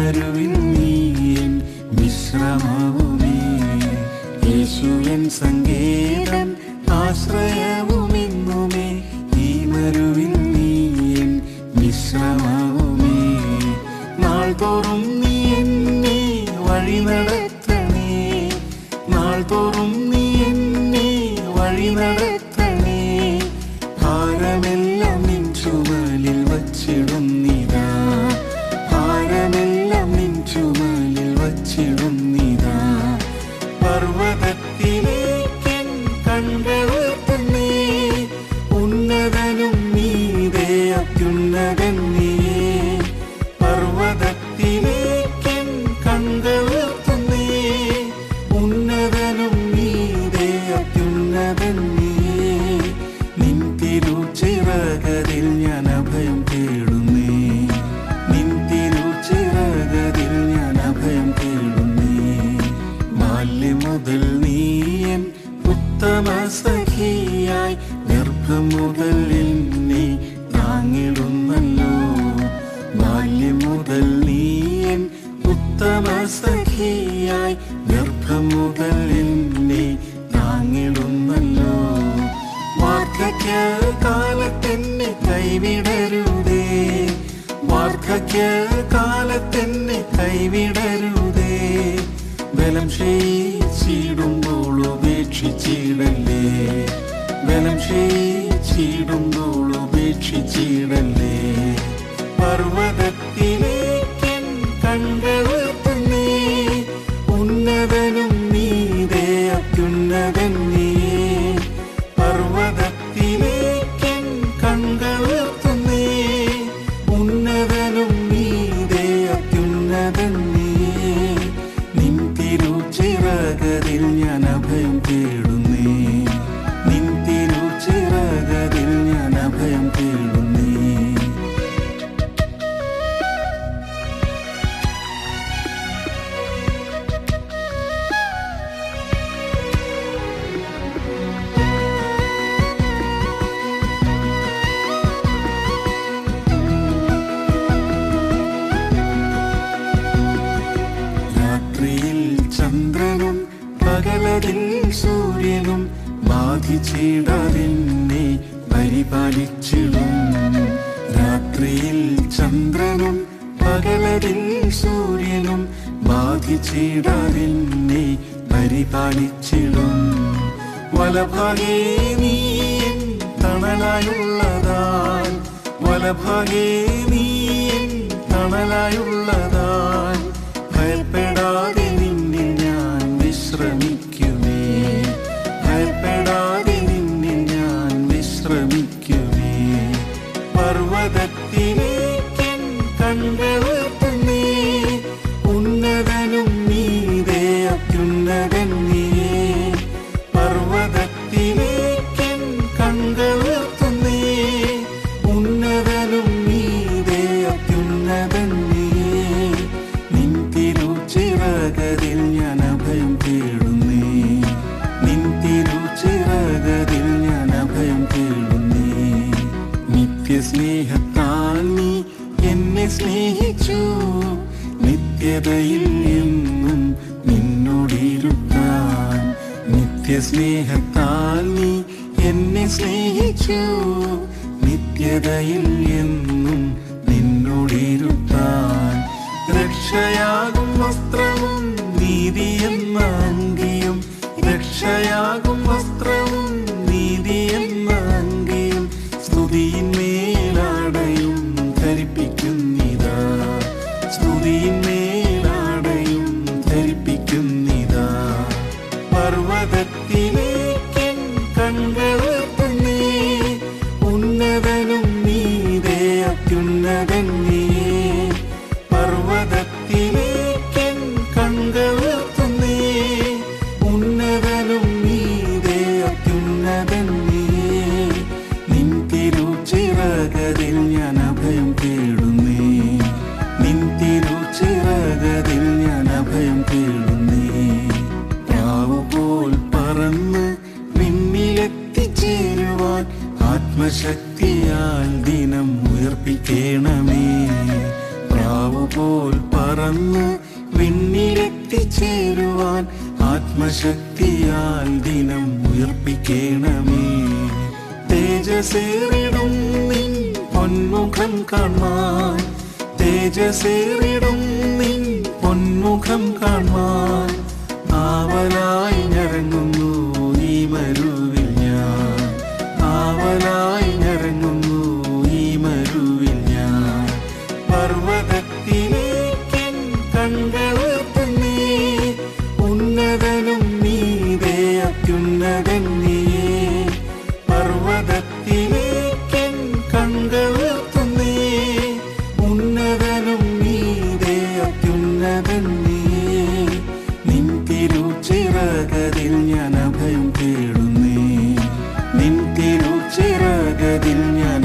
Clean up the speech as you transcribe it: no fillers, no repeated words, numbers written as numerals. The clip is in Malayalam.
മരുവിൽ നീയൻ വിശ്രമവുമേ. യേശുവൻ സങ്കേതം ആശ്രയവുമെന്നുമേ. ഈ മരുവിൽ നീയൻ വിശ്രമവുമേ. നാൾതോറും നീ എന്നെ വഴി നടത്തണേ. നാൾതോറും നീ എന്നെ വഴി നടത്തണേ. ഭാരമെല്ലാം നിൻ ചുമലിൽ വച്ചിടുന്നിതാ. ഭാരമെല്ലാം നിൻ ചുമലിൽ വച്ചിടുന്നിതാ. പർവ്വതത്തിലേക്കൻ കൺകളുയർത്തുന്നേ. ഉന്നതനും നീതേ അത്യുന്നതൻ നീയേ. പർവ്വതത്തിലേക്കൻ കൺകളുയർത്തുന്നേ. ഉന്നതനും നീതേ അത്യുന്നതൻ നീയേ. നിൻ തിരുച്ചിറകതിൽ ഞാൻ അഭയം തേടുന്നേ. നിൻ തിരുച്ചിറകതിൽ ഞാൻ അഭയം തേടുന്നേ. ബാല്യം മുതൽ നീയൻ ഉത്തമ സഖിയായി ഗർഭം മുതൽ എന്നെ താങ്ങിടുന്നല്ലോ. ബാല്യം മുതൽ നീയൻ ഉത്തമ സഖിയായി ഗർഭം മുതൽ എന്നെ താങ്ങിടുന്നല്ലോ. വാർദ്ധക്യ കാലത്തെന്നെ കൈവിടരുതേ. വാർദ്ധക്യ കാലത്തെന്നെ കൈവിടരുതേ. ബലം ക്ഷയിച്ചിടുമ്പോൾ ഉപേക്ഷിച്ചിടല്ലേ. ബലം ക്ഷയിച്ചിടുമ്പോൾ ഉപേക്ഷിച്ചിടല്ലേ. പർവ്വതത്തിലേക്കൻ കൺകളുയർത്തുന്നേ. ഉന്നതനും നീതേ അത്യുന്നതൻ നീയേ. പർവ്വതത്തിലേക്കൻ കൺകളുയർത്തുന്നേ. ഉന്നതനും നീതേ അത്യുന്നതൻ നീയേ. നിൻ തിരുച്ചിറകതിൽ ഞാൻ അഭയം തേടുന്നേ. നിൻ തിരുച്ചിറകതിൽ ഞാൻ അഭയം തേടുന്നേ. രാത്രിയിൽ ചന്ദ്രനും പകലതിൽ സൂര്യനും ബാധിച്ചിടാതെന്നെ പരിപാലിച്ചിടും. രാത്രിയിൽ ചന്ദ്രനും പകലതിൽ സൂര്യനും ബാധിച്ചിടാതെന്നെ പരിപാലിച്ചിടും. വലഭാഗേ നീയൻ തണലായുള്ളതാൻ. വലഭാഗേ നീയൻ തണലായുള്ളതാൻ. ഭയപ്പെടാതെ നിന്നിൽ ഞാൻ വിശ്രമിക്കുമേ. ഭയപ്പെടാതെ നിന്നിൽ ഞാൻ വിശ്രമിക്കുമേ. പർവ്വതത്തിലേക്കൻ കൺകളുയർത്തുന്നേ. ഉന്നതനും നീതേ അത്യുന്നതൻ നീയേ. പർവ്വതത്തിലേക്കൻ കൺകളുയർത്തുന്നേ. ഉന്നതനും നീതേ അത്യുന്നതൻ നീയേ. നിൻ തിരുച്ചിറകതിൽ ഞാൻ അഭയം തേടുന്നേ. നിൻ തിരുച്ചിറകതിൽ ഞാൻ അഭയം തേടുന്നേ. നിത്യസ്നേഹത്താൽ നീ എന്നെ സ്നേഹിച്ചു. നിത്യതയിൽ എന്നും നിന്നോടിരുത്താൻ. നിത്യസ്നേഹത്താൽ നീ എന്നെ സ്നേഹിച്ചു. നിത്യതയിൽ എന്നും നിന്നോടിരുത്താൻ. രക്ഷയാകും വസ്ത്രവും നീതി എന്ന അങ്കിയും. രക്ഷയാകും വസ്ത്രവും നീതി എന്ന അങ്കിയും. സ്തുതിയിന്മേലാടയും ധരിപ്പിക്കുന്നിതാ. സ്തുതിയിന്മേലാടയും ധരിപ്പിക്കുന്നിതാ. പർവ്വതത്തിലേക്കൻ കൺകളുയർത്തുന്നേ. ഉന്നതനും നീതേ അത്യുന്നതൻ നീയേ. പർവ്വതത്തിലേക്കൻ കൺകളുയർത്തുന്നേ. ഉന്നതനും നീതേ അത്യുന്നതൻ നീയേ. നിൻ തിരുച്ചിറകതിൽ ഞാൻ അഭയം തേടുന്നേ. നിൻ തിരുച്ചിറകതിൽ ഞാൻ അഭയം തേടുന്നേ. പ്രാവുപോൽ പറന്ന് വിണ്ണിലെത്തിച്ചേരുവാൻ ആത്മശക്തിയാൽ ദിനം ഉയർപ്പിക്കണമേ. പ്രാവുപോൽ പോൽ പറന്ന് വിണ്ണിലെത്തിച്ചേരുവാൻ ആത്മശക്തിയാൽ ദിനം ഉയർപ്പിക്കണമേ. തേജസേറിടും നിൻ പൊന്മുഖം കാണാൻ, തേജസേറിടും നിൻ പൊന്മുഖം കാണാൻ ആവലായി ഞരങ്ങുന്നു ഈ മരുവിൽ ഞാൻ, ആവലായി ഞരങ്ങുന്നു ഈ മരുവിൽ ഞാൻ. പർവ്വതത്തിലേക്കൻ കണ്ണുയർത്തുന്നേ, ഉന്നതനും നീതേ അത്യുന്നതൻ നീയേ. പർവ്വതത്തിലേക്കൻ കണ്ണുയർത്തുന്നേ, ഉന്നതനും നീതേ അത്യുന്നതൻ നീയേ. നിൻ തിരുച്ചിറകതിൽ ഞാൻ അഭയം തേടുന്നേ, നിൻ തിരുച്ചിറകതിൽ ഞാൻ